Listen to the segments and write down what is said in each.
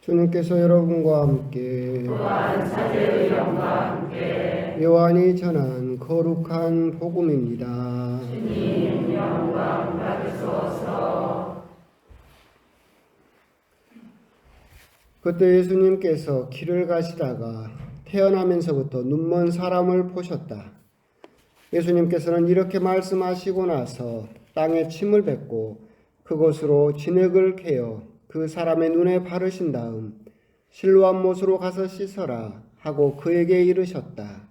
주님께서 여러분과 함께 또한 사제의 영과 함께 요한이 전한 거룩한 복음입니다. 주님 영광 받으소서. 그때 예수님께서 길을 가시다가 태어나면서부터 눈먼 사람을 보셨다. 예수님께서는 이렇게 말씀하시고 나서 땅에 침을 뱉고 그곳으로 진흙을 캐어 그 사람의 눈에 바르신 다음 실로암 못으로 가서 씻어라 하고 그에게 이르셨다.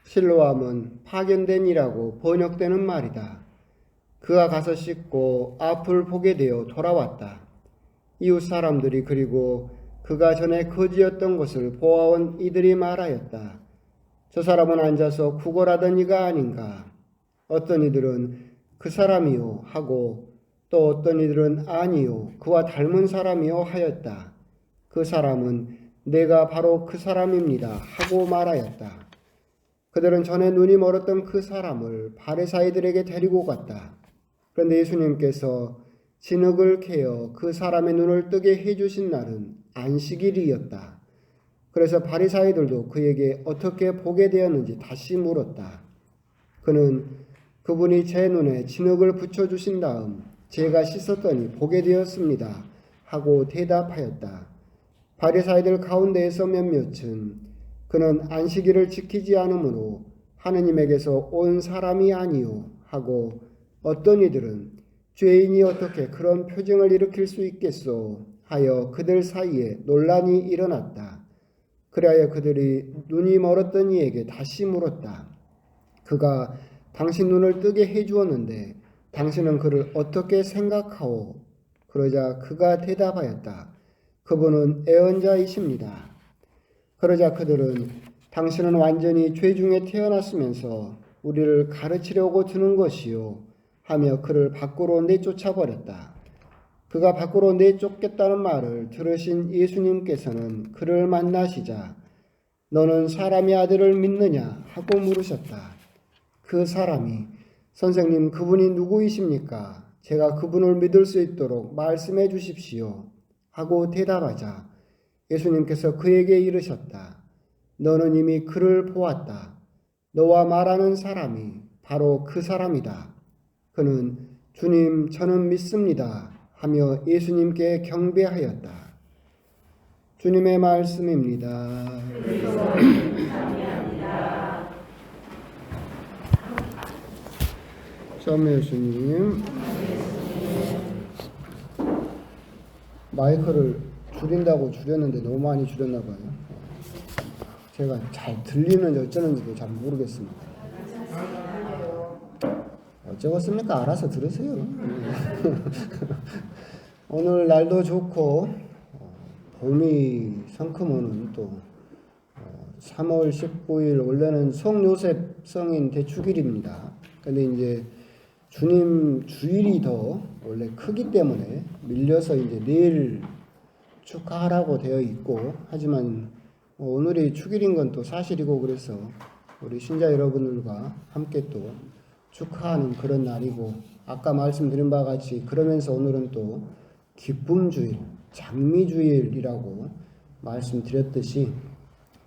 실로암은 파견된이라고 번역되는 말이다. 그가 가서 씻고 앞을 보게 되어 돌아왔다. 이웃 사람들이 그리고 그가 전에 거지였던 것을 보아온 이들이 말하였다. 저 사람은 앉아서 구걸하던 이가 아닌가. 어떤 이들은 그 사람이요 하고 또 어떤 이들은 아니요 그와 닮은 사람이요 하였다. 그 사람은 내가 바로 그 사람입니다 하고 말하였다. 그들은 전에 눈이 멀었던 그 사람을 바리사이들에게 데리고 갔다. 그런데 예수님께서 진흙을 캐어 그 사람의 눈을 뜨게 해주신 날은 안식일이었다. 그래서 바리사이들도 그에게 어떻게 보게 되었는지 다시 물었다. 그는 그분이 제 눈에 진흙을 붙여주신 다음 제가 씻었더니 보게 되었습니다 하고 대답하였다. 바리사이들 가운데에서 몇몇은 그는 안식일을 지키지 않으므로 하느님에게서 온 사람이 아니요 하고 어떤 이들은 죄인이 어떻게 그런 표징을 일으킬 수 있겠소 하여 그들 사이에 논란이 일어났다. 그리하여 그들이 눈이 멀었던 이에게 다시 물었다. 그가 당신 눈을 뜨게 해주었는데 당신은 그를 어떻게 생각하오? 그러자 그가 대답하였다. 그분은 애언자이십니다. 그러자 그들은 당신은 완전히 죄 중에 태어났으면서 우리를 가르치려고 드는 것이요 하며 그를 밖으로 내쫓아버렸다. 그가 밖으로 내쫓겠다는 말을 들으신 예수님께서는 그를 만나시자 너는 사람의 아들을 믿느냐 하고 물으셨다. 그 사람이 선생님 그분이 누구이십니까? 제가 그분을 믿을 수 있도록 말씀해 주십시오 하고 대답하자 예수님께서 그에게 이르셨다. 너는 이미 그를 보았다. 너와 말하는 사람이 바로 그 사람이다. 그는 주님 저는 믿습니다 하며 예수님께 경배하였다. 주님의 말씀입니다. 참 예수님 마이크를 줄인다고 줄였는데 너무 많이 줄였나 봐요. 제가 잘 들리는지 어쩌는지도 잘 모르겠습니다. 어쩌겠습니까? 알아서 들으세요. 오늘 날도 좋고 봄이 성큼오는 또 3월 19일 원래는 성요셉 성인 대축일입니다. 근데 이제 주님 주일이 더 원래 크기 때문에 밀려서 이제 내일 축하하라고 되어 있고 하지만 오늘이 축일인 건 또 사실이고 그래서 우리 신자 여러분들과 함께 또 축하하는 그런 날이고 아까 말씀드린 바와 같이 그러면서 오늘은 또 기쁨주일, 장미주일이라고 말씀드렸듯이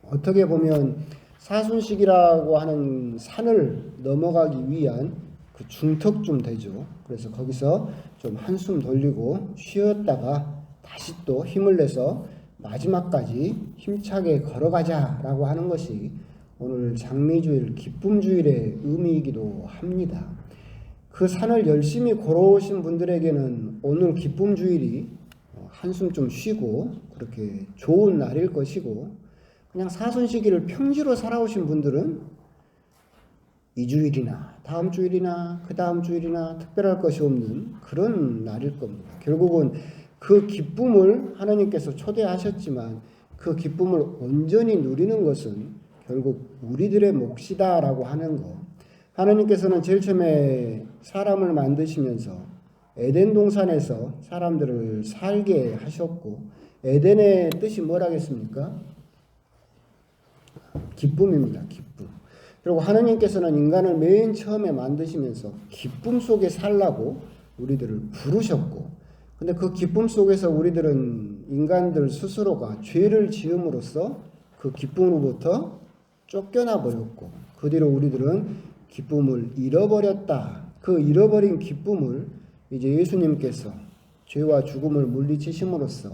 어떻게 보면 사순식이라고 하는 산을 넘어가기 위한 그 중턱쯤 되죠. 그래서 거기서 좀 한숨 돌리고 쉬었다가 다시 또 힘을 내서 마지막까지 힘차게 걸어가자라고 하는 것이 오늘 장미주일, 기쁨주일의 의미이기도 합니다. 그 산을 열심히 걸어오신 분들에게는 오늘 기쁨주일이 한숨 좀 쉬고 그렇게 좋은 날일 것이고 그냥 사순시기를 평지로 살아오신 분들은 이 주일이나 다음 주일이나 그 다음 주일이나 특별할 것이 없는 그런 날일 겁니다. 결국은 그 기쁨을 하나님께서 초대하셨지만 그 기쁨을 온전히 누리는 것은 결국 우리들의 몫이다라고 하는 거. 하나님께서는 제일 처음에 사람을 만드시면서 에덴 동산에서 사람들을 살게 하셨고 에덴의 뜻이 뭐라겠습니까? 기쁨입니다. 기쁨. 그리고 하나님께서는 인간을 맨 처음에 만드시면서 기쁨 속에 살라고 우리들을 부르셨고 근데 그 기쁨 속에서 우리들은 인간들 스스로가 죄를 지음으로써 그 기쁨으로부터 쫓겨나 버렸고 그 뒤로 우리들은 기쁨을 잃어버렸다. 그 잃어버린 기쁨을 이제 예수님께서 죄와 죽음을 물리치심으로써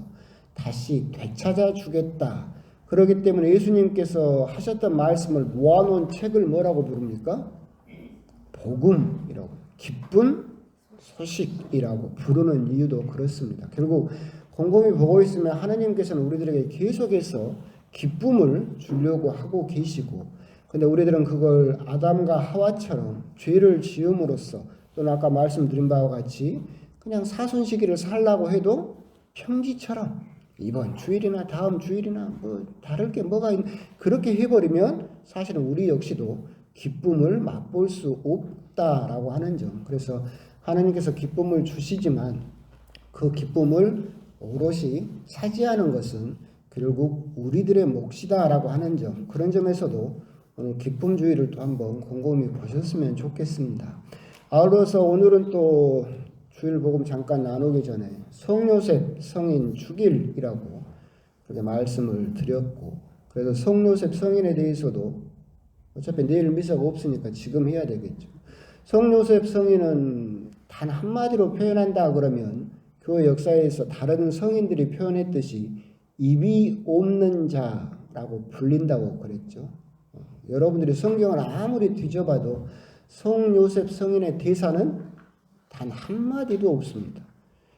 다시 되찾아 주겠다. 그렇기 때문에 예수님께서 하셨던 말씀을 모아놓은 책을 뭐라고 부릅니까? 복음이라고, 기쁜 소식이라고 부르는 이유도 그렇습니다. 결국 곰곰이 보고 있으면 하나님께서는 우리들에게 계속해서 기쁨을 주려고 하고 계시고, 근데 우리들은 그걸 아담과 하와처럼 죄를 지음으로써 또는 아까 말씀드린 바와 같이 그냥 사순시기를 살라고 해도 평지처럼 이번 주일이나 다음 주일이나 뭐 다를 게 뭐가 그렇게 해버리면 사실은 우리 역시도 기쁨을 맛볼 수 없다라고 하는 점. 그래서 하나님께서 기쁨을 주시지만 그 기쁨을 오롯이 차지하는 것은 결국 우리들의 몫이다라고 하는 점. 그런 점에서도 오늘 기쁨주의를 또 한번 곰곰이 보셨으면 좋겠습니다. 아울러서 오늘은 또 주일복음 잠깐 나누기 전에 성요셉 성인 축일이라고 그렇게 말씀을 드렸고, 그래서 성요셉 성인에 대해서도 어차피 내일 미사가 없으니까 지금 해야 되겠죠. 성요셉 성인은 단 한마디로 표현한다 그러면 교회 역사에서 다른 성인들이 표현했듯이 입이 없는 자라고 불린다고 그랬죠. 여러분들이 성경을 아무리 뒤져봐도 성요셉 성인의 대사는 단 한마디도 없습니다.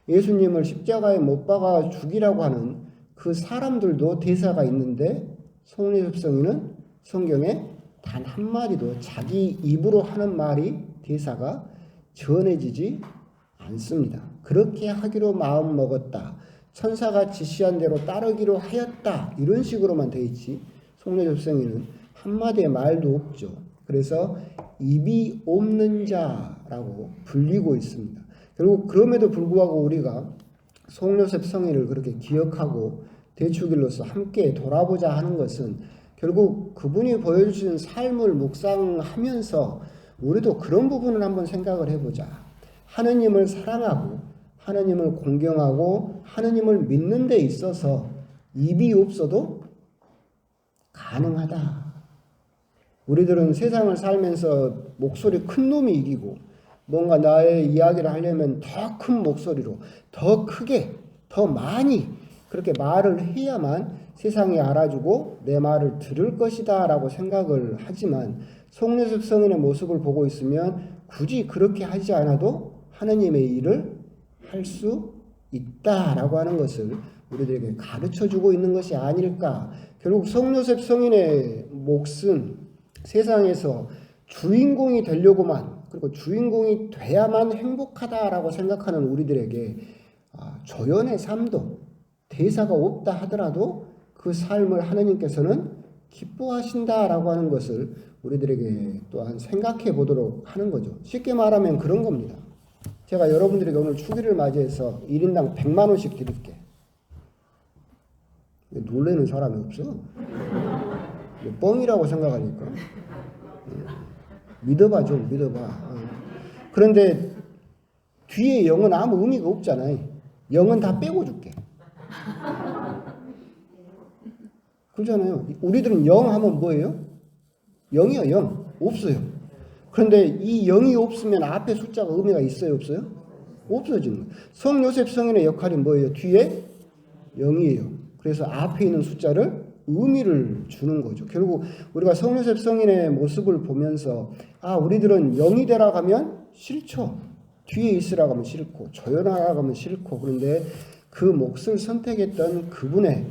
예수님을 십자가에 못 박아 죽이라고 하는 그 사람들도 대사가 있는데 성요셉 성인은 성경에 단 한마디도 자기 입으로 하는 말이 대사가 전해지지 않습니다. 그렇게 하기로 마음 먹었다. 천사가 지시한 대로 따르기로 하였다. 이런 식으로만 돼 있지. 성요셉 성인은 한마디의 말도 없죠. 그래서 입이 없는 자라고 불리고 있습니다. 결국 그럼에도 불구하고 우리가 성요셉 성인을 그렇게 기억하고 대축일로서 함께 돌아보자 하는 것은 결국 그분이 보여주신 삶을 묵상하면서 우리도 그런 부분을 한번 생각을 해보자. 하느님을 사랑하고 하느님을 공경하고 하느님을 믿는 데 있어서 입이 없어도 가능하다. 우리들은 세상을 살면서 목소리 큰 놈이 이기고 뭔가 나의 이야기를 하려면 더 큰 목소리로 더 크게 더 많이 그렇게 말을 해야만 세상이 알아주고 내 말을 들을 것이다 라고 생각을 하지만 성요셉 성인의 모습을 보고 있으면 굳이 그렇게 하지 않아도 하느님의 일을 할 수 있다라고 하는 것을 우리들에게 가르쳐주고 있는 것이 아닐까. 결국 성요셉 성인의 몫은 세상에서 주인공이 되려고만, 그리고 주인공이 돼야만 행복하다라고 생각하는 우리들에게 조연의 삶도 대사가 없다 하더라도 그 삶을 하느님께서는 기뻐하신다라고 하는 것을 우리들에게 또한 생각해 보도록 하는 거죠. 쉽게 말하면 그런 겁니다. 제가 여러분들에게 오늘 축일을 맞이해서 1인당 100만 원씩 드릴게. 놀래는 사람이 없어. 뻥이라고 생각하니까. 믿어봐 좀 믿어봐. 그런데 뒤에 영은 아무 의미가 없잖아요. 영은 다 빼고 줄게. 그렇잖아요. 우리들은 영 하면 뭐예요? 0이요, 0. 없어요. 그런데 이 0이 없으면 앞에 숫자가 의미가 있어요, 없어요? 없어지는 거예요. 성요셉 성인의 역할이 뭐예요? 뒤에 0이에요. 그래서 앞에 있는 숫자를 의미를 주는 거죠. 결국 우리가 성요셉 성인의 모습을 보면서 우리들은 0이 되라고 하면 싫죠. 뒤에 있으라고 하면 싫고 조연하라고 하면 싫고, 그런데 그 몫을 선택했던 그분의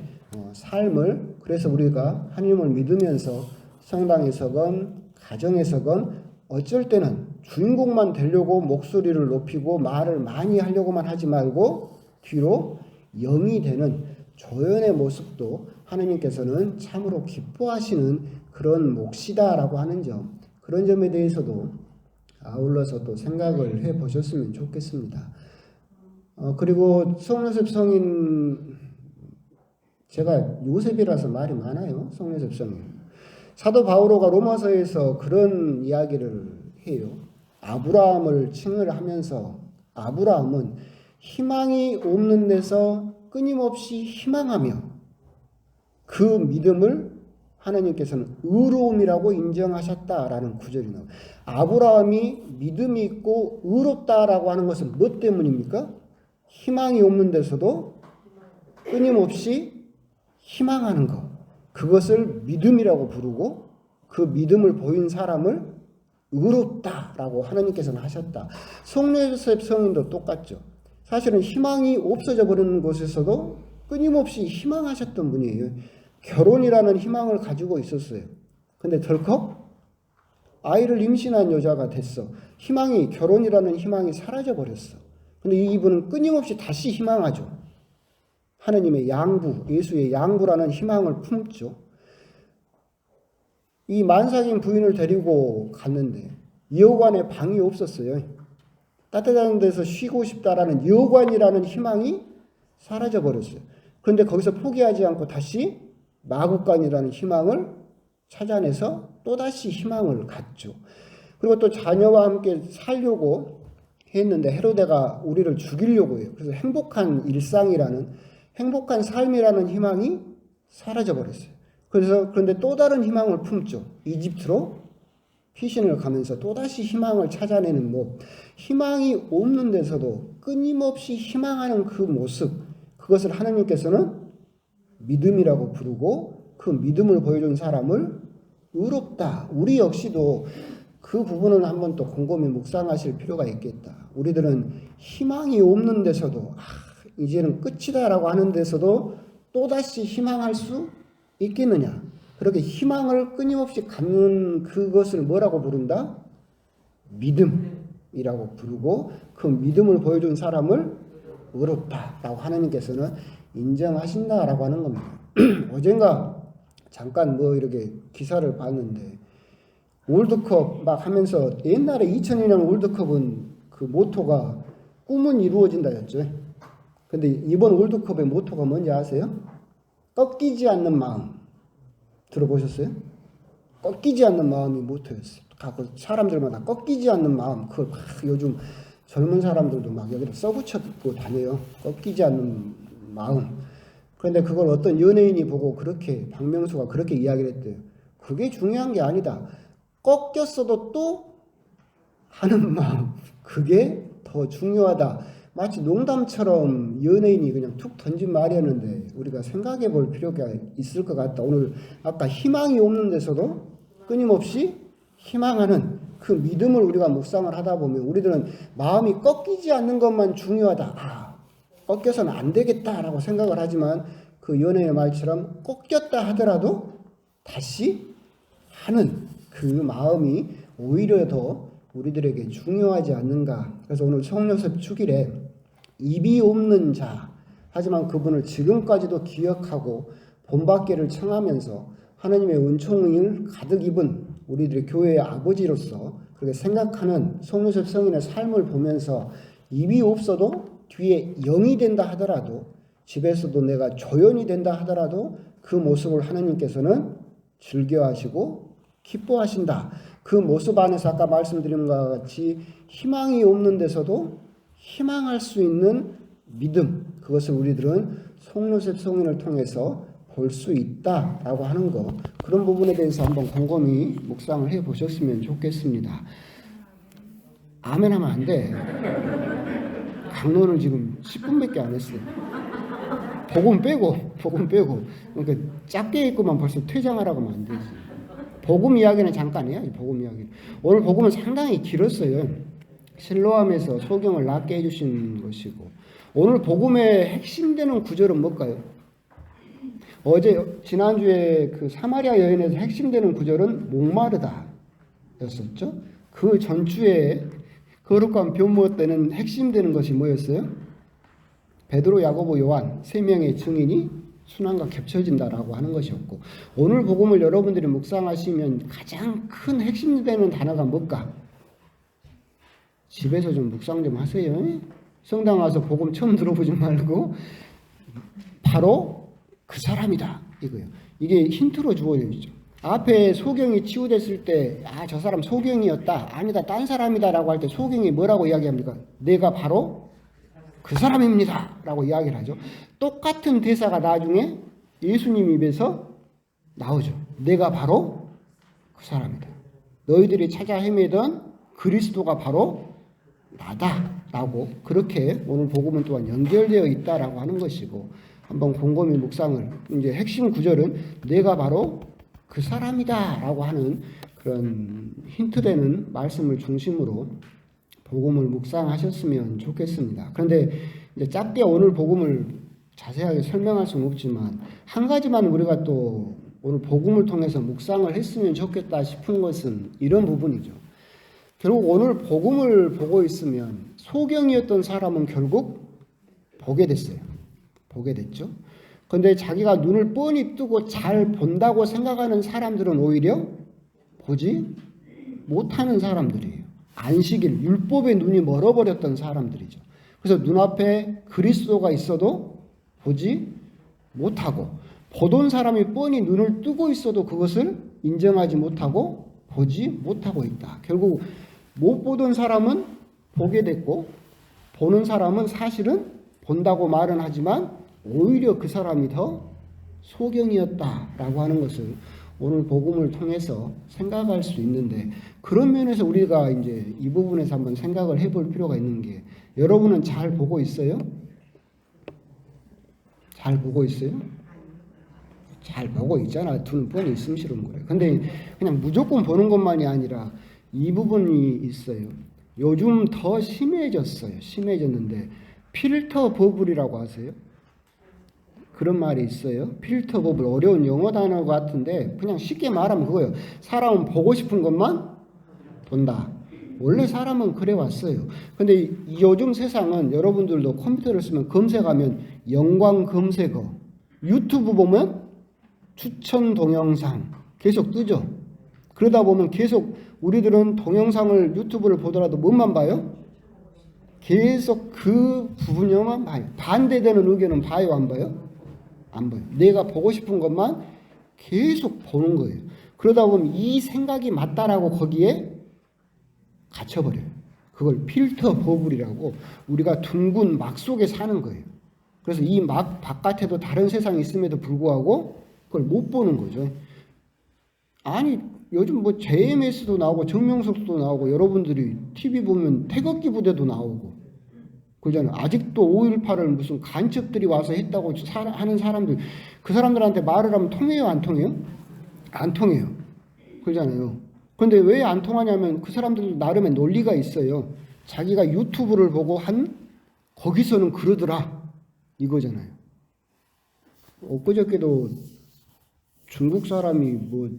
삶을, 그래서 우리가 하나님을 믿으면서 성당에서건 가정에서건 어쩔 때는 주인공만 되려고 목소리를 높이고 말을 많이 하려고만 하지 말고 뒤로 0이 되는 조연의 모습도 하느님께서는 참으로 기뻐하시는 그런 몫이다라고 하는 점, 그런 점에 대해서도 아울러서 또 생각을 해 보셨으면 좋겠습니다. 그리고 성요셉 성인, 제가 요셉이라서 말이 많아요. 성요셉 성인. 사도 바오로가 로마서에서 그런 이야기를 해요. 아브라함을 칭을 하면서 아브라함은 희망이 없는 데서 끊임없이 희망하며 그 믿음을 하나님께서는 의로움이라고 인정하셨다라는 구절이 나와요. 아브라함이 믿음이 있고 의롭다라고 하는 것은 뭐 때문입니까? 희망이 없는 데서도 끊임없이 희망하는 것. 그것을 믿음이라고 부르고 그 믿음을 보인 사람을 의롭다라고 하나님께서는 하셨다. 성요셉 성인도 똑같죠. 사실은 희망이 없어져 버리는 곳에서도 끊임없이 희망하셨던 분이에요. 결혼이라는 희망을 가지고 있었어요. 근데 덜컥 아이를 임신한 여자가 됐어. 결혼이라는 희망이 사라져 버렸어. 근데 이분은 끊임없이 다시 희망하죠. 하나님의 양부, 예수의 양부라는 희망을 품죠. 이 만삭인 부인을 데리고 갔는데 여관에 방이 없었어요. 따뜻한 데서 쉬고 싶다라는 여관이라는 희망이 사라져 버렸어요. 그런데 거기서 포기하지 않고 다시 마구간이라는 희망을 찾아내서 또다시 희망을 갖죠. 그리고 또 자녀와 함께 살려고 했는데 헤로데가 우리를 죽이려고 해요. 그래서 행복한 일상이라는, 행복한 삶이라는 희망이 사라져 버렸어요. 그런데 또 다른 희망을 품죠. 이집트로 피신을 가면서 또다시 희망을 찾아내는 희망이 없는 데서도 끊임없이 희망하는 그 모습, 그것을 하나님께서는 믿음이라고 부르고 그 믿음을 보여준 사람을 의롭다. 우리 역시도 그 부분을 한번 또 곰곰이 묵상하실 필요가 있겠다. 우리들은 희망이 없는 데서도 이제는 끝이다라고 하는 데서도 또다시 희망할 수 있겠느냐. 그렇게 희망을 끊임없이 갖는 그것을 뭐라고 부른다? 믿음이라고 부르고 그 믿음을 보여준 사람을 의롭다라고 하나님께서는 인정하신다라고 하는 겁니다. 어젠가 잠깐 이렇게 기사를 봤는데 월드컵 막 하면서 옛날에 2002년 월드컵은 그 모토가 꿈은 이루어진다였죠. 근데 이번 월드컵의 모토가 뭔지 아세요? 꺾이지 않는 마음. 들어보셨어요? 꺾이지 않는 마음이 모토였어요. 각 사람들마다 꺾이지 않는 마음. 그걸 막 요즘 젊은 사람들도 막 여기다 써붙여고 다녀요. 꺾이지 않는 마음. 그런데 그걸 어떤 연예인이 보고 박명수가 그렇게 이야기를 했대요. 그게 중요한 게 아니다. 꺾였어도 또 하는 마음. 그게 더 중요하다. 마치 농담처럼 연예인이 그냥 툭 던진 말이었는데 우리가 생각해 볼 필요가 있을 것 같다. 오늘 아까 희망이 없는 데서도 끊임없이 희망하는 그 믿음을 우리가 묵상을 하다 보면 우리들은 마음이 꺾이지 않는 것만 중요하다. 꺾여서는 안 되겠다라고 생각을 하지만 그 연예인의 말처럼 꺾였다 하더라도 다시 하는 그 마음이 오히려 더 우리들에게 중요하지 않는가. 그래서 오늘 성요셉 축일에 입이 없는 자, 하지만 그분을 지금까지도 기억하고 본받기를 청하면서 하나님의 은총을 가득 입은 우리들의 교회의 아버지로서 그렇게 생각하는 성요셉 성인의 삶을 보면서 입이 없어도 뒤에 영이 된다 하더라도 집에서도 내가 조연이 된다 하더라도 그 모습을 하나님께서는 즐겨하시고 기뻐하신다. 그 모습 안에서 아까 말씀드린 것과 같이 희망이 없는 데서도 희망할 수 있는 믿음, 그것을 우리들은 성요셉 성인을 통해서 볼 수 있다라고 하는 것, 그런 부분에 대해서 한번 곰곰이 묵상을 해 보셨으면 좋겠습니다. 아멘 하면 안 돼. 강론을 지금 10분밖에 안 했어요. 복음 빼고 그러니까 작게 읽고만 벌써 퇴장하라고 하면 안 되지. 복음 이야기는 잠깐이야. 복음 이야기. 오늘 복음은 상당히 길었어요. 실로암에서 소경을 낫게 해주신 것이고, 오늘 복음의 핵심되는 구절은 뭘까요? 지난주에 그 사마리아 여인에서 핵심되는 구절은 목마르다 였었죠. 그 전주에 거룩한 변모 때는 핵심되는 것이 뭐였어요? 베드로, 야고보, 요한 세 명의 증인이 순환과 겹쳐진다라고 하는 것이었고, 오늘 복음을 여러분들이 묵상하시면 가장 큰 핵심되는 단어가 뭘까? 집에서 좀 묵상 좀 하세요. 성당 와서 복음 처음 들어보지 말고 바로 그 사람이다 이거예요. 이게 힌트로 주어져 있죠. 앞에 소경이 치유됐을 때 저 사람 소경이었다, 아니다 딴 사람이다 라고 할 때 소경이 뭐라고 이야기합니까? 내가 바로 그 사람입니다 라고 이야기를 하죠. 똑같은 대사가 나중에 예수님 입에서 나오죠. 내가 바로 그 사람이다. 너희들이 찾아 헤매던 그리스도가 바로 나다 라고 그렇게 오늘 복음은 또한 연결되어 있다라고 하는 것이고, 한번 곰곰이 묵상을, 이제 핵심 구절은 내가 바로 그 사람이다 라고 하는 그런 힌트되는 말씀을 중심으로 복음을 묵상하셨으면 좋겠습니다. 그런데 이제 짧게 오늘 복음을 자세하게 설명할 수는 없지만 한 가지만 우리가 또 오늘 복음을 통해서 묵상을 했으면 좋겠다 싶은 것은 이런 부분이죠. 결국 오늘 복음을 보고 있으면 소경이었던 사람은 결국 보게 됐어요. 보게 됐죠. 그런데 자기가 눈을 뻔히 뜨고 잘 본다고 생각하는 사람들은 오히려 보지 못하는 사람들이에요. 안식일, 율법의 눈이 멀어버렸던 사람들이죠. 그래서 눈앞에 그리스도가 있어도 보지 못하고, 보던 사람이 뻔히 눈을 뜨고 있어도 그것을 인정하지 못하고 보지 못하고 있다. 결국 못 보던 사람은 보게 됐고, 보는 사람은 사실은 본다고 말은 하지만 오히려 그 사람이 더 소경이었다라고 하는 것을 오늘 복음을 통해서 생각할 수 있는데, 그런 면에서 우리가 이제 이 부분에서 한번 생각을 해볼 필요가 있는 게, 여러분은 잘 보고 있어요? 잘 보고 있어요? 잘 보고 있잖아. 눈 뻔히 있으면 싫은 거예요. 근데 그냥 무조건 보는 것만이 아니라 이 부분이 있어요. 요즘 더 심해졌어요. 심해졌는데 필터 버블이라고 아세요? 그런 말이 있어요. 필터 버블, 어려운 영어 단어 같은데 그냥 쉽게 말하면 그거예요. 사람은 보고 싶은 것만 본다. 원래 사람은 그래 왔어요. 근데 요즘 세상은, 여러분들도 컴퓨터를 쓰면 검색하면 영광 검색어, 유튜브 보면 추천 동영상 계속 뜨죠. 그러다 보면 계속 우리들은 동영상을, 유튜브를 보더라도 뭐만 봐요? 계속 그 분야만 봐요. 반대되는 의견은 봐요, 안 봐요? 안 봐요. 내가 보고 싶은 것만 계속 보는 거예요. 그러다 보면 이 생각이 맞다라고 거기에 갇혀버려요. 그걸 필터 버블이라고, 우리가 둥근 막 속에 사는 거예요. 그래서 이 막 바깥에도 다른 세상이 있음에도 불구하고 그걸 못 보는 거죠. 아니, 요즘 뭐 JMS도 나오고 정명석도 나오고, 여러분들이 TV 보면 태극기 부대도 나오고 그러잖아요. 아직도 5.18을 무슨 간첩들이 와서 했다고 하는 사람들, 그 사람들한테 말을 하면 통해요, 안 통해요? 안 통해요. 그러잖아요. 그런데 왜 안 통하냐면 그 사람들 나름의 논리가 있어요. 자기가 유튜브를 보고 한 거기서는 그러더라 이거잖아요. 엊그저께도 중국 사람이 뭐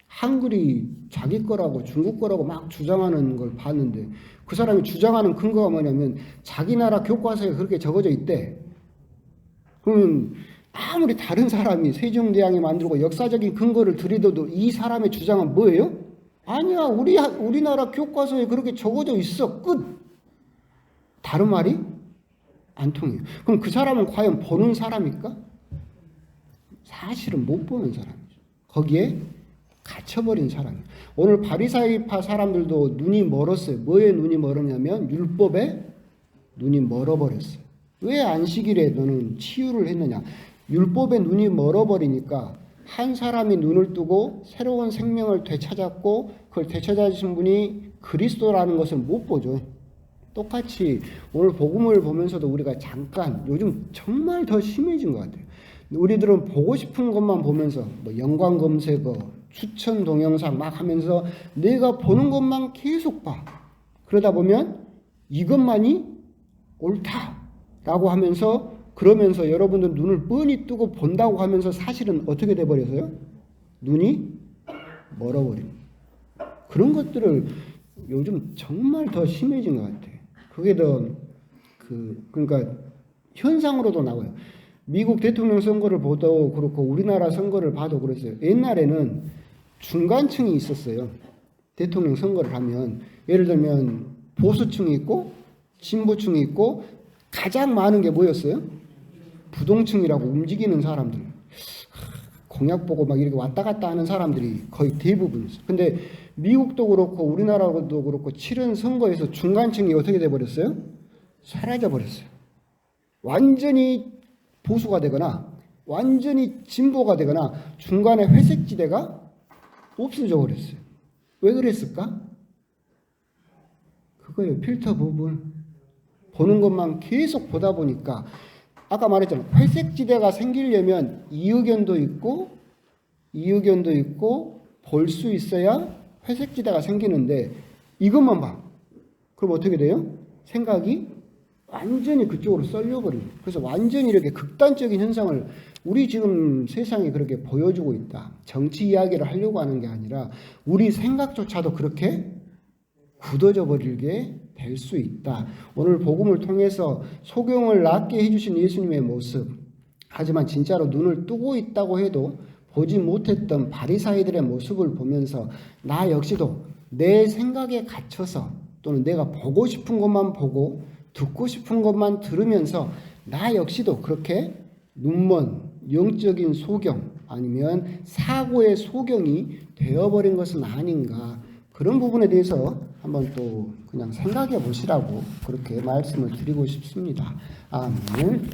한글이 자기 거라고 중국 거라고 막 주장하는 걸 봤는데, 그 사람이 주장하는 근거가 뭐냐면 자기 나라 교과서에 그렇게 적어져 있대. 그러면 아무리 다른 사람이 세종대왕이 만들고 역사적인 근거를 들이더도 이 사람의 주장은 뭐예요? 아니야, 우리나라 교과서에 그렇게 적어져 있어. 끝. 다른 말이 안 통해요. 그럼 그 사람은 과연 보는 사람일까? 사실은 못 보는 사람이죠. 거기에 갇혀버린 사람이에요. 오늘 바리사이파 사람들도 눈이 멀었어요. 뭐에 눈이 멀었냐면 율법에 눈이 멀어버렸어요. 왜 안식일에 너는 치유를 했느냐? 율법에 눈이 멀어버리니까 한 사람이 눈을 뜨고 새로운 생명을 되찾았고, 그걸 되찾아주신 분이 그리스도라는 것을 못 보죠. 똑같이 오늘 복음을 보면서도 우리가 잠깐, 요즘 정말 더 심해진 것 같아요. 우리들은 보고 싶은 것만 보면서 뭐 영광 검색어, 추천 동영상 막 하면서 내가 보는 것만 계속 봐. 그러다 보면 이것만이 옳다라고 하면서, 그러면서 여러분들 눈을 뻔히 뜨고 본다고 하면서 사실은 어떻게 돼버려서요? 눈이 멀어버립니다. 그런 것들을 요즘 정말 더 심해진 것 같아요. 그게 더 그러니까 현상으로도 나와요. 미국 대통령 선거를 보도 그렇고 우리나라 선거를 봐도 그랬어요. 옛날에는 중간층이 있었어요. 대통령 선거를 하면 예를 들면 보수층이 있고 진보층이 있고, 가장 많은 게 뭐였어요? 부동층이라고 움직이는 사람들, 공약 보고 막 이렇게 왔다 갔다 하는 사람들이 거의 대부분이었어요. 근데 미국도 그렇고 우리나라도 그렇고 치른 선거에서 중간층이 어떻게 돼버렸어요? 사라져 버렸어요. 완전히 보수가 되거나 완전히 진보가 되거나 중간에 회색지대가 없어져 버렸어요. 왜 그랬을까? 그거예요. 필터 부분. 보는 것만 계속 보다 보니까 아까 말했잖아요. 회색지대가 생기려면 이 의견도 있고 이 의견도 있고 볼 수 있어야 회색지대가 생기는데 이것만 봐. 그럼 어떻게 돼요? 생각이 완전히 그쪽으로 쏠려버립니다. 그래서 완전히 이렇게 극단적인 현상을 우리 지금 세상이 그렇게 보여주고 있다. 정치 이야기를 하려고 하는 게 아니라 우리 생각조차도 그렇게 굳어져 버리게 될 수 있다. 오늘 복음을 통해서 소경을 낫게 해주신 예수님의 모습, 하지만 진짜로 눈을 뜨고 있다고 해도 보지 못했던 바리사이들의 모습을 보면서 나 역시도 내 생각에 갇혀서 또는 내가 보고 싶은 것만 보고 듣고 싶은 것만 들으면서 나 역시도 그렇게 눈먼 영적인 소경 아니면 사고의 소경이 되어버린 것은 아닌가, 그런 부분에 대해서 한번 또 그냥 생각해 보시라고 그렇게 말씀을 드리고 싶습니다. 아멘.